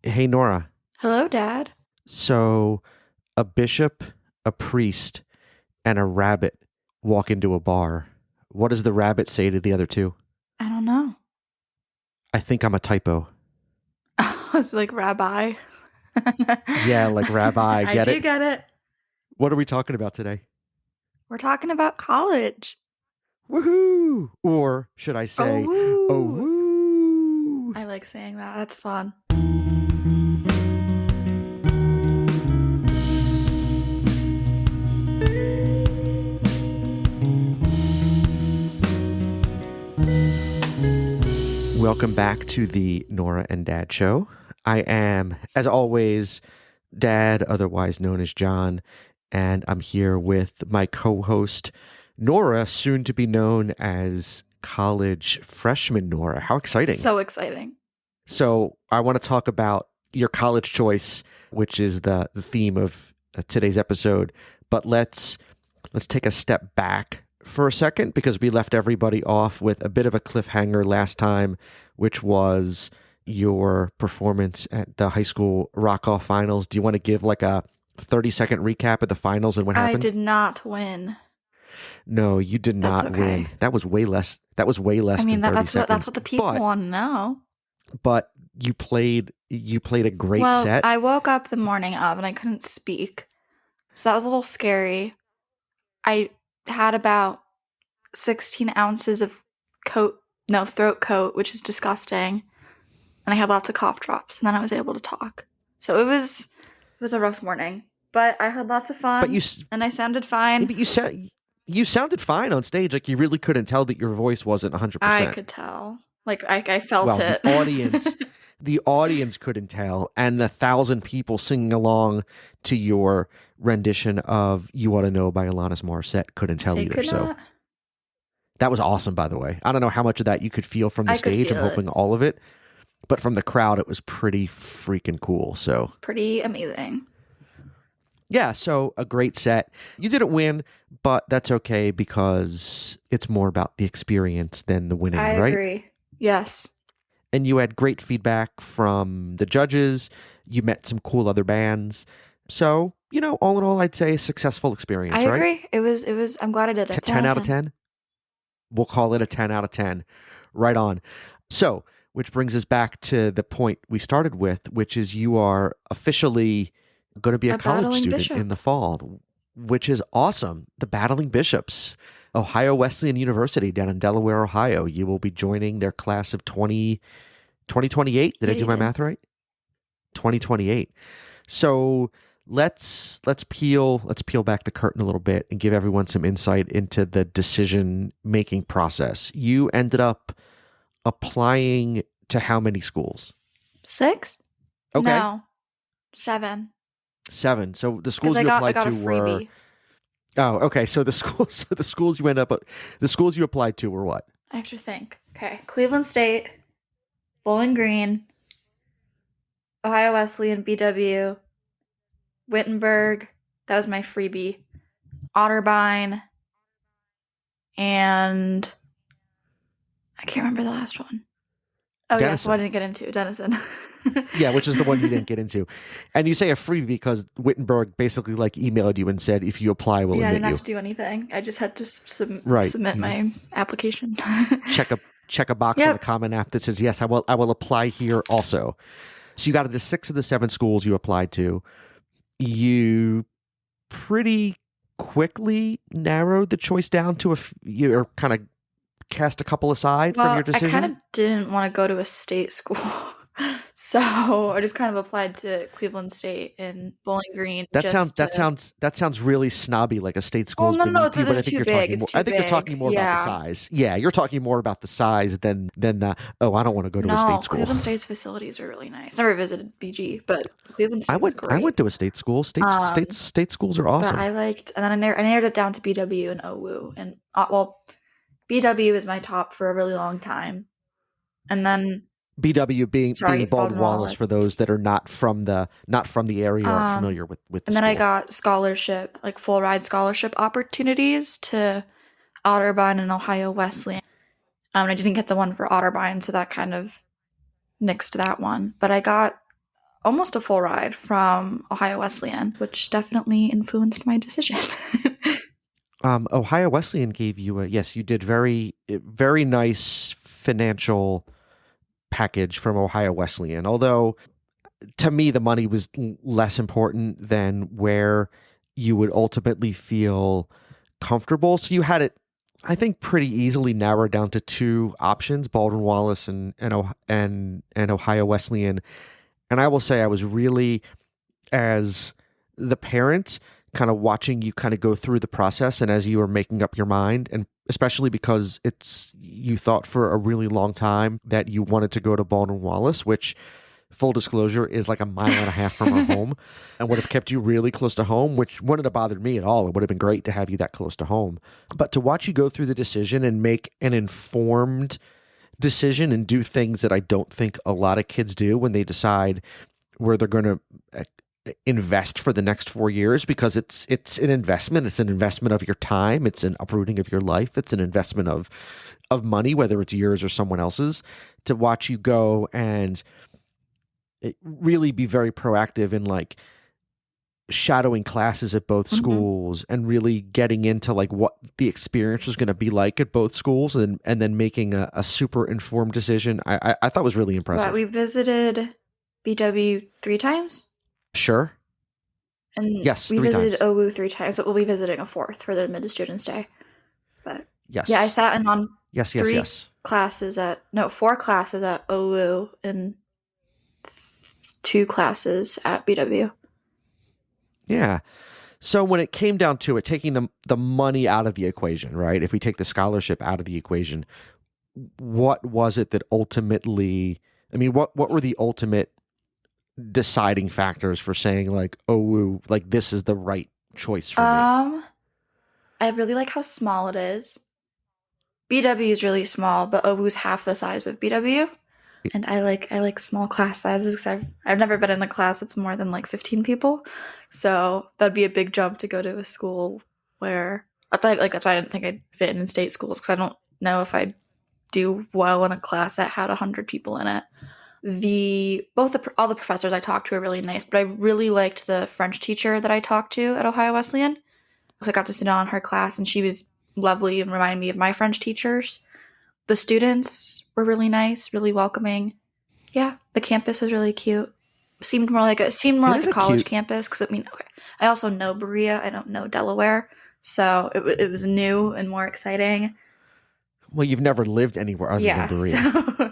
Hey, Norah. Hello, Dad. So, a bishop, a priest, and a rabbit walk into a bar. What does the rabbit say to the other two? I don't know. I think I'm a typo. I was like, Rabbi. Yeah, like rabbi. I Get do it? get it. What are we talking about today? We're talking about college. Woohoo! Or should I say, oh, Oh-Wooo. woo! I like saying that. That's fun. Welcome back to the Norah and Dad show. I am, as always, Dad, otherwise known as John, and I'm here with my co-host, Norah, soon to be known as college freshman Norah. How exciting. So exciting. So I want to talk about your college choice, which is the theme of today's episode. But let's take a step back for a second, because we left everybody off with a bit of a cliffhanger last time, which was your performance at the high school rock-off finals. Do you want to give like a 30-second recap of the finals and what happened? I did not win. No, you did That's not okay. win. That was way less. That was way less I mean, than 30 that's seconds. what the people want to know. But you played a great Well, set. I woke up the morning of and I couldn't speak. So that was a little scary. I had about 16 ounces of throat coat, which is disgusting. And I had lots of cough drops, and then I was able to talk. So it was a rough morning, but I had lots of fun, and I sounded fine. But you sounded fine on stage. Like, you really couldn't tell that your voice wasn't 100%. I could tell. Like, I felt it. The audience couldn't tell, and 1,000 people singing along to your rendition of "You Ought to Know" by Alanis Morissette couldn't tell either. So that was awesome, by the way. I don't know how much of that you could feel from the stage. I'm hoping all of it. But from the crowd, it was pretty freaking cool. So pretty amazing. Yeah, so a great set. You didn't win, but that's okay, because it's more about the experience than the winning, right? I agree. Yes. And you had great feedback from the judges. You met some cool other bands. So, all in all, I'd say a successful experience, I right? agree. It was, I'm glad I did it. 10 out of 10? We'll call it a 10 out of 10. Right on. So, which brings us back to the point we started with, which is you are officially going to be a college student bishop in the fall, which is awesome. The Battling Bishops, Ohio Wesleyan University down in Delaware, Ohio. You will be joining their class of 2028. Did I do my math right? 2028. So let's peel back the curtain a little bit and give everyone some insight into the decision-making process. You ended up applying to how many schools? 6? Okay. No. 7. 7. So the schools you applied to were. Oh, okay. So the schools you applied to were what? I have to think. Okay. Cleveland State, Bowling Green, Ohio Wesleyan, BW, Wittenberg. That was my freebie. Otterbein, and I can't remember the last one. Oh, Denison. yes, one I didn't get into. Denison. Yeah, which is the one you didn't get into. And you say a freebie because Wittenberg basically emailed you and said, if you apply, we'll admit you. I didn't have to do anything. I just had to submit my application. Check a box on the Common App that says, yes, I will apply here also. So you got into 6 of the 7 schools you applied to. You pretty quickly narrowed the choice down to you're kind of cast a couple aside from your decision. I kind of didn't want to go to a state school. So I just kind of applied to Cleveland State and Bowling Green. That sounds really snobby, like a state school. Well, no, it's too big. I think you're talking more about the size. Yeah, you're talking more about the size than the. Oh, I don't want to go to a state school. Cleveland State's facilities are really nice. Never visited BG, but Cleveland State was great. I went to a state school. State schools are awesome. But I liked, and then I narrowed it down to BW and Oh-Wooo, and BW was my top for a really long time, and then. BW being Baldwin Wallace for those that are not from the area or familiar with the and then school. I got scholarship, like full ride scholarship opportunities to Otterbein and Ohio Wesleyan. I didn't get the one for Otterbein, so that kind of nixed that one. But I got almost a full ride from Ohio Wesleyan, which definitely influenced my decision. Ohio Wesleyan gave you yes, you did very nice financial package from Ohio Wesleyan. Although to me, the money was less important than where you would ultimately feel comfortable. So you had it, I think, pretty easily narrowed down to two options: Baldwin Wallace and Ohio Wesleyan. And I will say, I was really, as the parent, kind of watching you kind of go through the process, and as you were making up your mind, and especially because you thought for a really long time that you wanted to go to Baldwin Wallace, which, full disclosure, is like a mile and a half from our home, and would have kept you really close to home, which wouldn't have bothered me at all. It would have been great to have you that close to home. But to watch you go through the decision and make an informed decision and do things that I don't think a lot of kids do when they decide where they're going to invest for the next 4 years, because it's an investment. It's an investment of your time. It's an uprooting of your life. It's an investment of money, whether it's yours or someone else's. To watch you go and really be very proactive in like shadowing classes at both schools and really getting into like what the experience was going to be like at both schools, and then making a super informed decision, I thought was really impressive. But we visited BW 3 times. Sure. And yes, we 3 visited times. Oh-Wooo 3 times, but we'll be visiting a 4th for the admitted students day. But yes, yeah, I sat in on yes, 4 classes at Oh-Wooo and 2 classes at BW. Yeah. So when it came down to it, taking the money out of the equation, right? If we take the scholarship out of the equation, what was it that ultimately, I mean, what were the ultimate deciding factors for saying like, oh, like this is the right choice for me? I really like how small it is. BW is really small, but Oh-Woo's half the size of BW. And I like small class sizes because I've never been in a class that's more than like 15 people. So that'd be a big jump to go to a school where that's why I didn't think I'd fit in state schools, because I don't know if I'd do well in a class that had 100 people in it. All the professors I talked to are really nice, but I really liked the French teacher that I talked to at Ohio Wesleyan, because I got to sit down in her class and she was lovely and reminded me of my French teachers. The students were really nice, really welcoming. Yeah, the campus was really cute. Seemed more like a college campus, because I also know Berea. I don't know Delaware, so it was new and more exciting. Well, you've never lived anywhere other than Berea. So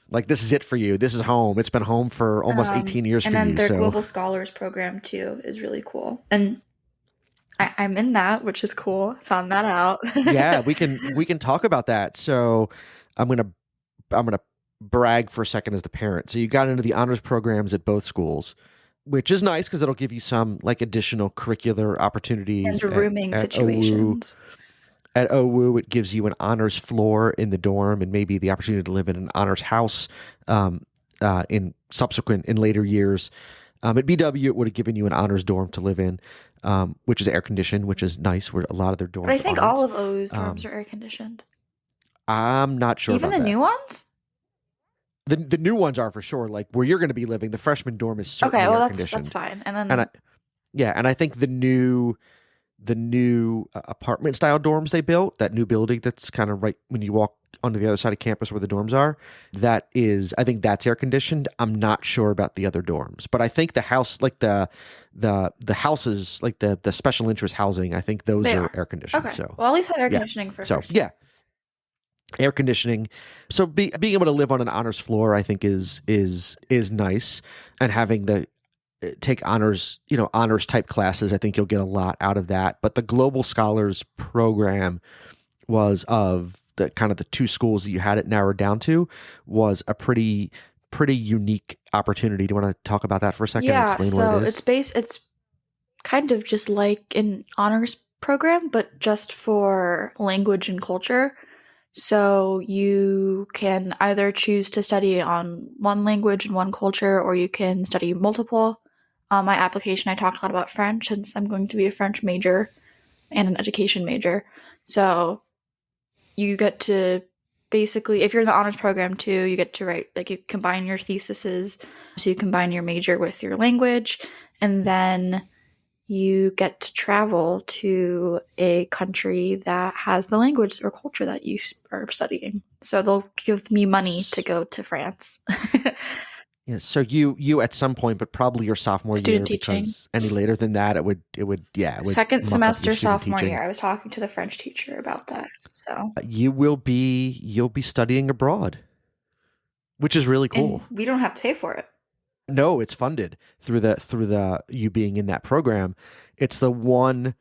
like, this is it for you. This is home. It's been home for almost 18 years for you. And then their Global Scholars program, too, is really cool. And I'm in that, which is cool. Found that out. Yeah, we can talk about that. So I'm gonna brag for a second as the parent. So you got into the honors programs at both schools, which is nice because it'll give you some like additional curricular opportunities and rooming situations. At Oh-Wooo, it gives you an honors floor in the dorm and maybe the opportunity to live in an honors house in later years. At BW, it would have given you an honors dorm to live in, which is air conditioned, which is nice. Where a lot of their dorms. But I think all of O's dorms are air conditioned. I'm not sure. Even about the that. New ones. The new ones are for sure. Like where you're going to be living, the freshman dorm is certainly okay. Well, air conditioned. that's fine. And then and I think the new apartment style dorms they built, that new building that's kind of right when you walk onto the other side of campus where the dorms are, I think that's air conditioned. I'm not sure about the other dorms, but I think the house, like the houses, like the special interest housing, I think those are air conditioned. Okay. So well, at least have air conditioning for first. Yeah. Air conditioning. So being able to live on an honors floor, I think is nice, and having take honors type classes, I think you'll get a lot out of that. But the Global Scholars program was of the kind of the 2 schools that you had it narrowed down to, was a pretty unique opportunity. Do you want to talk about that for a second? Yeah. Explain So what it is? it's kind of just like an honors program, but just for language and culture. So you can either choose to study on one language and one culture, or you can study multiple. On my application, I talked a lot about French, since I'm going to be a French major and an education major. So you get to basically, if you're in the honors program too, you get to write, like, you combine your theses. So you combine your major with your language, and then you get to travel to a country that has the language or culture that you are studying. So they'll give me money to go to France. Yeah, so you at some point, but probably your sophomore year, Student teaching. because any later than that, it would Second muck up your semester student sophomore teaching. year. I was talking to the French teacher about that. So You'll be studying abroad, which is really cool. and we don't have to pay for it. No, it's funded through the you being in that program. It's the one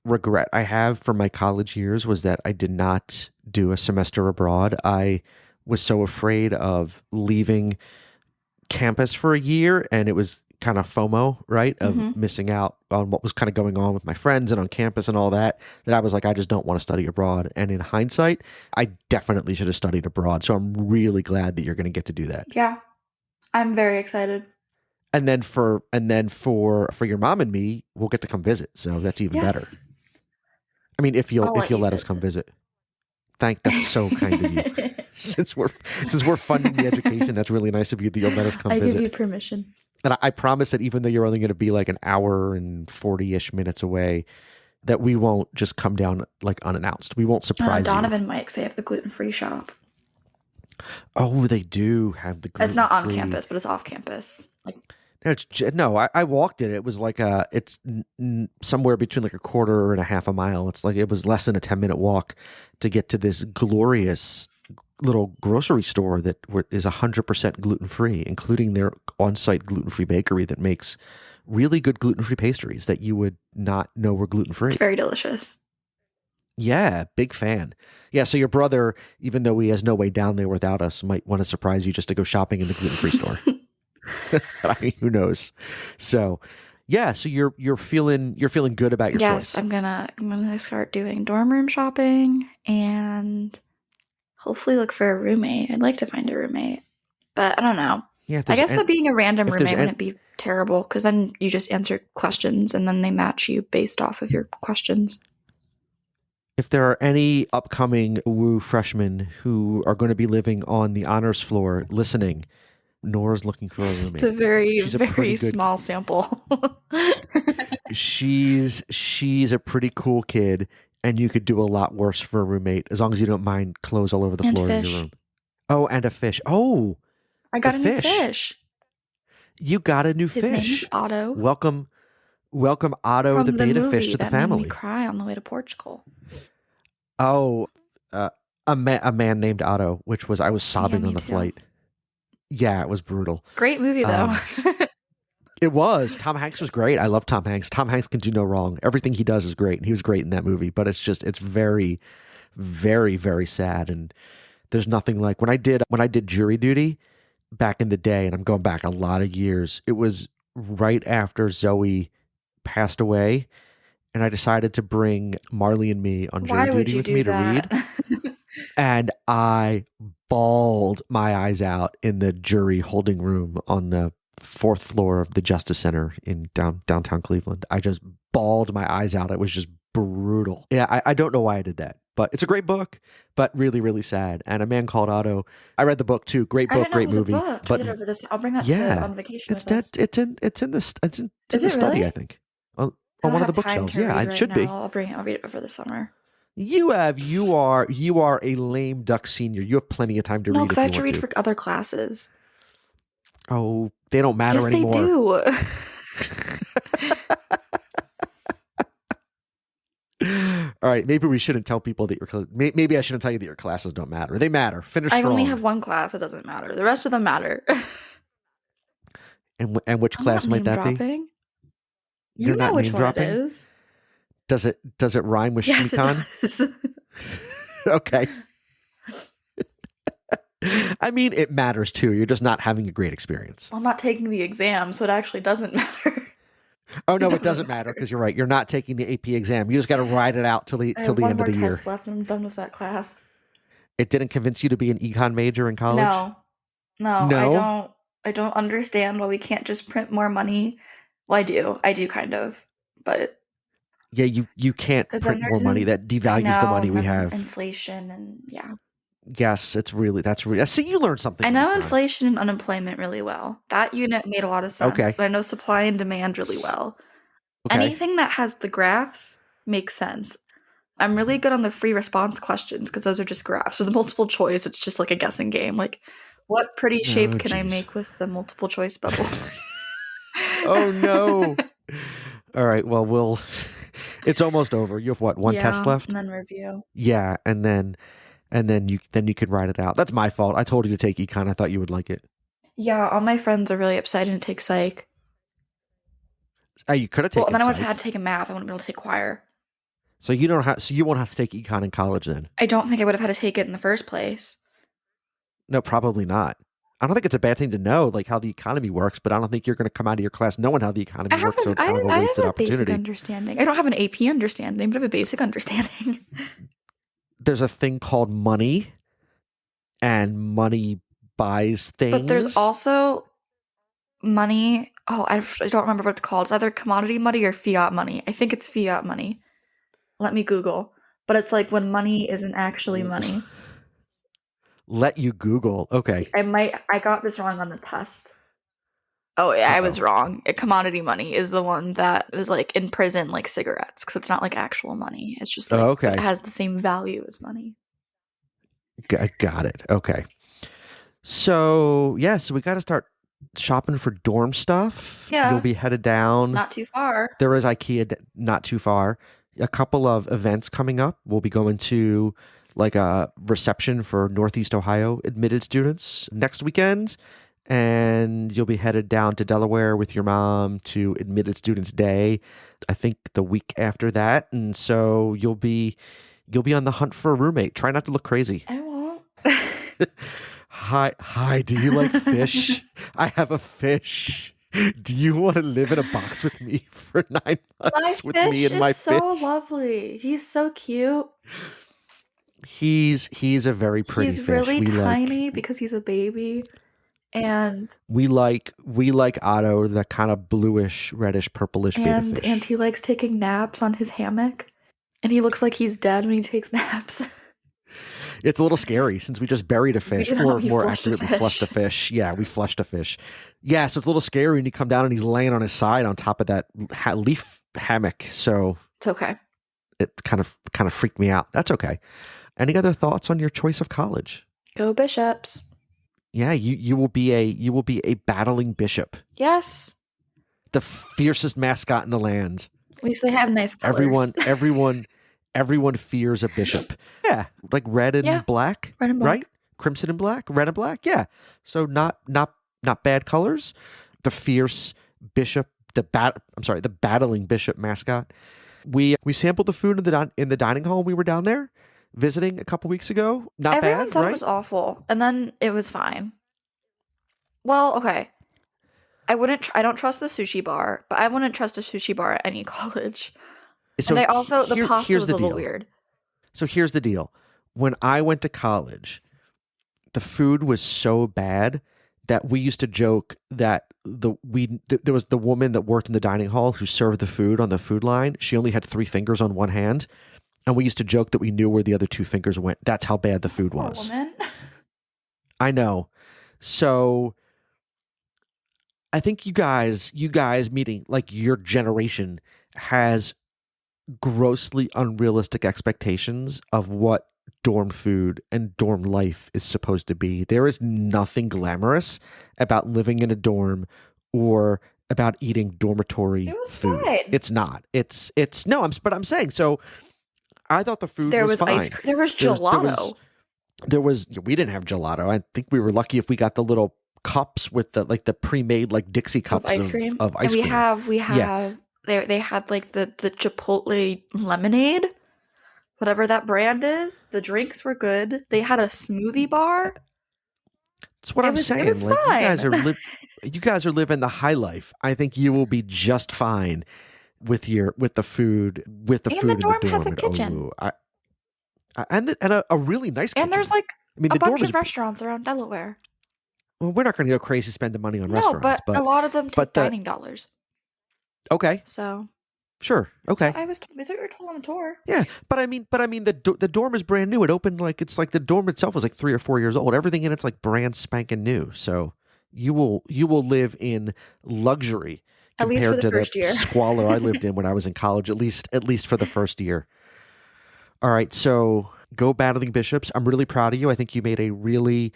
regret I have from my college years was that I did not do a semester abroad. I was so afraid of leaving campus for a year, and it was kind of FOMO, right? Of missing out on what was kind of going on with my friends and on campus and all that, that I was like, I just don't want to study abroad. And in hindsight, I definitely should have studied abroad. So I'm really glad that you're going to get to do that. Yeah. I'm very excited. And then for your mom and me, we'll get to come visit. So that's even better. I mean, if you'll let us come visit. That's so kind of you. Since we're funding the education, that's really nice of you that you'll let us come visit. I give you permission. And I promise that even though you're only going to be like an hour and 40-ish minutes away, that we won't just come down like unannounced. We won't surprise you. Donovan might say have the gluten-free shop. Oh, they do have the gluten-free. It's not on campus, but it's off campus. Like, I walked it. It was like it's somewhere between like a quarter and a half a mile. It's like it was less than a 10-minute walk to get to this glorious little grocery store that is 100% gluten-free, including their on-site gluten-free bakery that makes really good gluten-free pastries that you would not know were gluten-free. It's very delicious. Yeah, big fan. Yeah, so your brother, even though he has no way down there without us, might want to surprise you just to go shopping in the gluten-free store. I mean, who knows? So, yeah, so you're feeling good about your choice. Yes, I'm gonna start doing dorm room shopping and hopefully look for a roommate. I'd like to find a roommate, but I don't know. Yeah, I guess that being a random roommate wouldn't be terrible, because then you just answer questions and then they match you based off of your questions. If there are any upcoming Woo freshmen who are going to be living on the honors floor listening, Nora's looking for a roommate. It's a very small sample. She's a pretty cool kid, and you could do a lot worse for a roommate as long as you don't mind clothes all over the floor in your room. Oh, and a fish. Oh, I got a new fish. You got a new fish. His name's Otto. Welcome Otto, the beta fish, to the family. Made me cry on the way to Portugal. Oh, a man named Otto, which was I was sobbing on the flight. Yeah, it was brutal. Great movie though. It was. Tom Hanks was great. I love Tom Hanks. Tom Hanks can do no wrong. Everything he does is great, and he was great in that movie. But it's very, very, very sad. And there's nothing like when I did jury duty back in the day, and I'm going back a lot of years. It was right after Zoe passed away, and I decided to bring Marley and me on jury duty with me to read. And I bawled my eyes out in the jury holding room on the 4th floor of the Justice Center in downtown Cleveland. I just bawled my eyes out. It was just brutal. Yeah, I don't know why I did that, but it's a great book, but really, really sad. And A Man Called Otto. I read the book too. Great book, great movie. But read it over this. I'll bring that to on vacation. It's in the study, really? I think. On one of the bookshelves. Yeah, it should be. I'll read it over the summer. You are a lame duck senior. You have plenty of time to read. No, because I have to read for other classes. Oh, they don't matter anymore. Yes, they do. All right, maybe we shouldn't tell people that maybe I shouldn't tell you that your classes don't matter. They matter. Finish strong. I only have one class. It doesn't matter. The rest of them matter. And which class might that be? You know which one it is. Does it rhyme with Shmikon? Yes, it does. Okay. I mean, it matters too. You're just not having a great experience. I'm not taking the exam, so it actually doesn't matter. Oh no, it doesn't matter because you're right. You're not taking the AP exam. You just got to ride it out till the end of the year. I have one more test left, and I'm done with that class. It didn't convince you to be an econ major in college? No. I don't understand why we can't just print more money. Well, I do kind of, but yeah, you can't print more money. That devalues the money we have. Inflation and yeah. Yes, that's really. See, you learned something. I from know econ. inflation and unemployment really well. That unit made a lot of sense. Okay. But I know supply and demand really well. Okay. Anything that has the graphs makes sense. I'm really good on the free response questions because those are just graphs. With the multiple choice, it's just like a guessing game. Like, what pretty shape Oh, can I jeez. make with the multiple choice bubbles? Oh no. All right. Well, it's almost over. You have what? One test Yeah, left? and then review. Yeah, and then you can write it out. That's my fault. I told you to take econ. I thought you would like it. Yeah, all my friends are really excited to take psych. Oh, you could have Well, taken then I would have psych. had to take a math. I wouldn't be able to take choir. So you won't have to take econ in college then. I don't think I would have had to take it in the first place. No, probably not. I don't think it's a bad thing to know like how the economy works, but I don't think you're going to come out of your class knowing how the economy works, so it's kind of a I wasted have a basic opportunity. understanding. I don't have an AP understanding, but I have a basic understanding. There's a thing called money, and money buys things. But there's also money. Oh, I don't remember what it's called. It's either commodity money or fiat money. I think it's fiat money. Let me Google. But it's like when money isn't actually money. Let you Google. Okay. I got this wrong on the test. Oh, yeah, I was wrong. Commodity money is the one that is like in prison, like cigarettes, because it's not like actual money. It's just like okay. it has the same value as money. Got it. Okay. So we got to start shopping for dorm stuff. Yeah. You'll be headed down. Not too far. There is IKEA not too far. A couple of events coming up. We'll be going to like a reception for Northeast Ohio admitted students next weekend. And you'll be headed down to Delaware with your mom to Admitted Students Day, I think the week after that. And so you'll be on the hunt for a roommate. Try not to look crazy. I won't. Hi, do you like fish? I have a fish. Do you want to live in a box with me for 9 months with me and my fish? So lovely. He's so cute. He's a very pretty fish. He's really tiny because he's a baby. And we like Otto, the kind of bluish, reddish, purplish beta fish. And he likes taking naps on his hammock. And he looks like he's dead when he takes naps. It's a little scary since we just buried a fish, or more accurately, flushed a fish. Yeah, we flushed a fish. Yeah, so it's a little scary when you come down and he's laying on his side on top of that leaf hammock. So it's okay. It kind of freaked me out. That's okay. Any other thoughts on your choice of college? Go Bishops. Yeah, you will be a battling bishop. Yes. The fiercest mascot in the land. At least they have nice colors. Everyone fears a bishop. Yeah, like red and black. Red and black. Right? Crimson and black, red and black. Yeah. So not bad colors. The fierce bishop, the battling bishop mascot. We sampled the food in the dining hall when we were down there visiting a couple weeks ago. Not bad, Everyone said right? it was awful, and then it was fine. Well, okay. I don't trust the sushi bar, but I wouldn't trust a sushi bar at any college. So and the pasta was a little weird. So here's the deal. When I went to college, the food was so bad that we used to joke that there was the woman that worked in the dining hall who served the food on the food line. She only had 3 fingers on one hand. And we used to joke that we knew where the other 2 fingers went. That's how bad the food was. Woman. I know. So I think you guys meeting like your generation has grossly unrealistic expectations of what dorm food and dorm life is supposed to be. There is nothing glamorous about living in a dorm or about eating dormitory food. Fine. It's not. But I'm saying so. I thought the food was fine. Ice cream. There was gelato. We didn't have gelato. I think we were lucky if we got the little cups with the pre-made like Dixie cups of ice cream. And we have. They had like the Chipotle lemonade, whatever that brand is. The drinks were good. They had a smoothie bar. That's what I'm saying. It was like fine. You guys are living the high life. I think you will be just fine with the food and the dorm has a kitchen. And a really nice kitchen. And there's like a the bunch of restaurants around Delaware. Well, we're not going to go crazy spending money on restaurants. But a lot of them take dining dollars. Okay. So Sure. Okay. I thought you were told on the tour. Yeah, but I mean, the dorm is brand new. It opened it's like the dorm itself was like 3 or 4 years old. Everything in it's like brand spanking new. So you will live in luxury At least for compared the to the first year. squalor I lived in when I was in college. At least for the first year. All right, so go Battling Bishops. I'm really proud of you. I think you made a really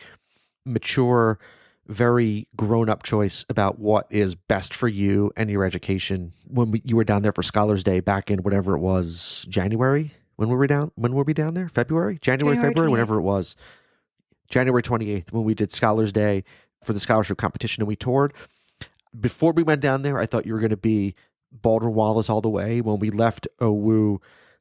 mature, very grown-up choice about what is best for you and your education. When you were down there for Scholars Day back in whatever it was, January. When were we down there? February, January, February, 28th. whenever it was. January 28th, when we did Scholars Day for the scholarship competition and we toured. Before we went down there, I thought you were going to be Baldwin Wallace all the way. When we left Oh-Wooo,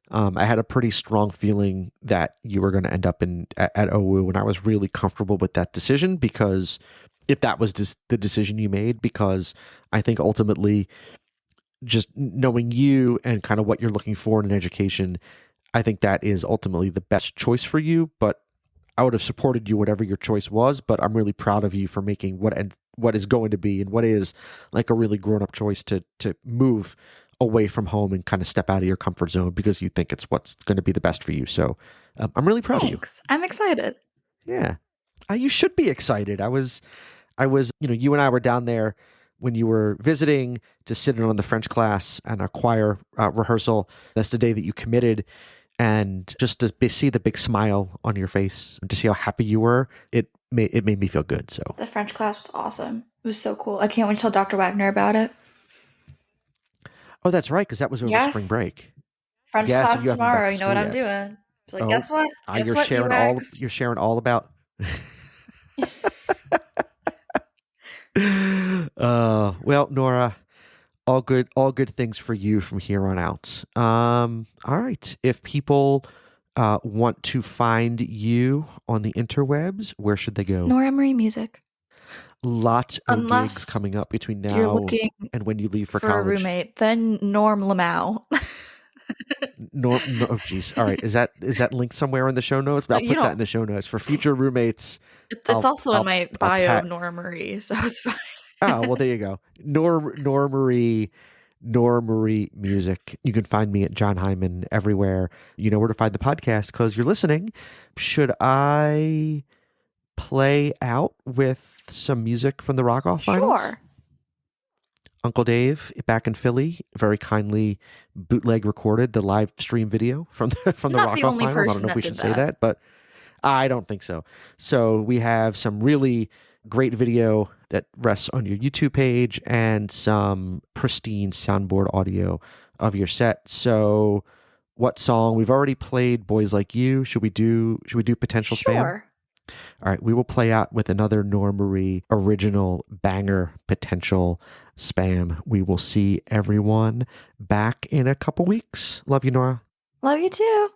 I had a pretty strong feeling that you were going to end up at Oh-Wooo, and I was really comfortable with that decision because if that was the decision you made, because I think ultimately just knowing you and kind of what you're looking for in an education, I think that is ultimately the best choice for you. But I would have supported you whatever your choice was, but I'm really proud of you for making what is going to be and what is like a really grown-up choice to move away from home and kind of step out of your comfort zone because you think it's what's going to be the best for you. So I'm really proud of you. I'm excited. Yeah. You should be excited. I was, you and I were down there when you were visiting to sit in on the French class and a choir rehearsal. That's the day that you committed. And just to see the big smile on your face and to see how happy you were, it made me feel good. So the French class was awesome. It was so cool. I can't wait to tell Dr. Wagner about it. Oh, that's right, because that was over spring break. French class tomorrow. You know what I'm doing. So guess what? You're sharing all about. Well, Norah, all good things for you from here on out. All right. If people want to find you on the interwebs, where should they go? Norah Marie Music. Lots of gigs coming up between now and when you leave for college. A roommate, then Norm Lamau. Oh, geez. All right. Is that linked somewhere in the show notes? I'll put that in the show notes for future roommates. It's also in my bio of Norah Marie, so it's fine. Oh, well, there you go. Norah Marie Music. You can find me at John Hyman everywhere. You know where to find the podcast because you're listening. Should I play out with some music from the Rock Off finals? Sure. Uncle Dave back in Philly very kindly bootleg recorded the live stream video from the Rock Off finals. I don't know if we should say that, but I don't think so. So we have some really great video that rests on your YouTube page and some pristine soundboard audio of your set. So what song? We've already played Boys Like You. Should we do Potential Spam? Sure. All right, we will play out with another Norah Marie original banger, Potential Spam. We will see everyone back in a couple weeks. Love you, Norah. Love you too.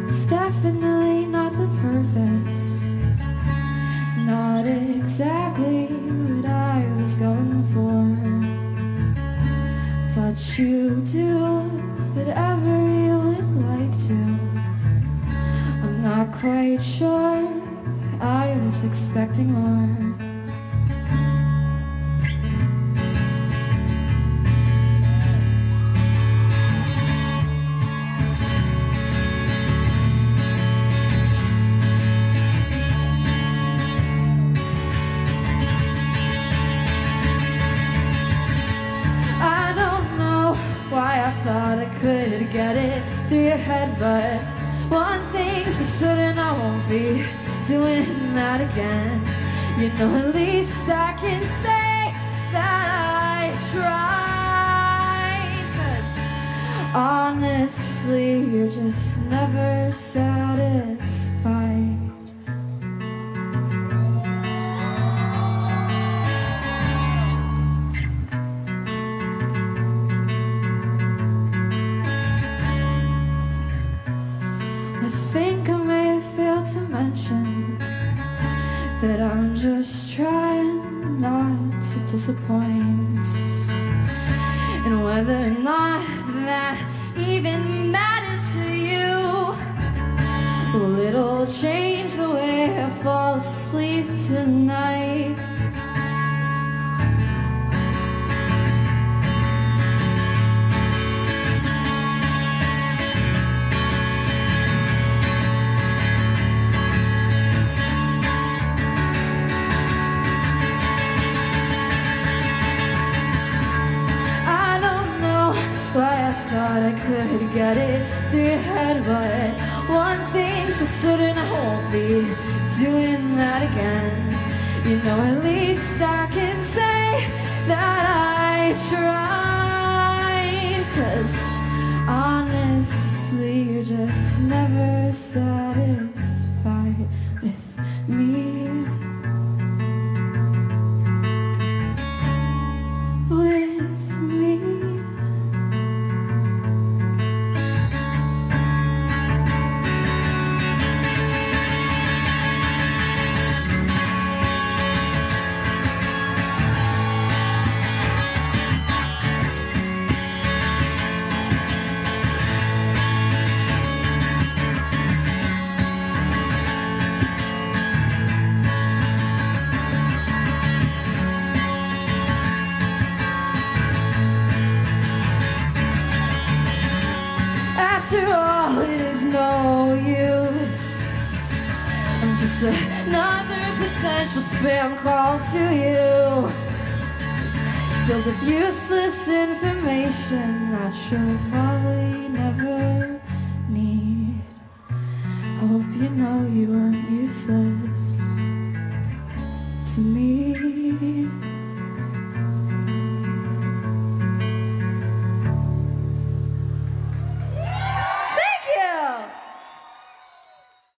It's definitely not the purpose, not exactly what I was going for. Thought you do whatever you would like to. I'm not quite sure, I was expecting more. I don't know why I thought I could get it through your head, but one thing's for certain, I won't be doing that again. You know, at least I can say that I tried. 'Cause honestly, you're just never satisfied. I think I may have failed to mention that I'm just trying not to disappoint. And whether or not that even matters to you, well, it'll change the way I fall asleep tonight. could get it through your head, but one thing's for certain, I won't be doing that again. You know, at least I can say that I tried, 'cause honestly, you're just never satisfied with me. With me. After all, it is no use. I'm just another potential spam call to you, filled with useless information that you'll probably never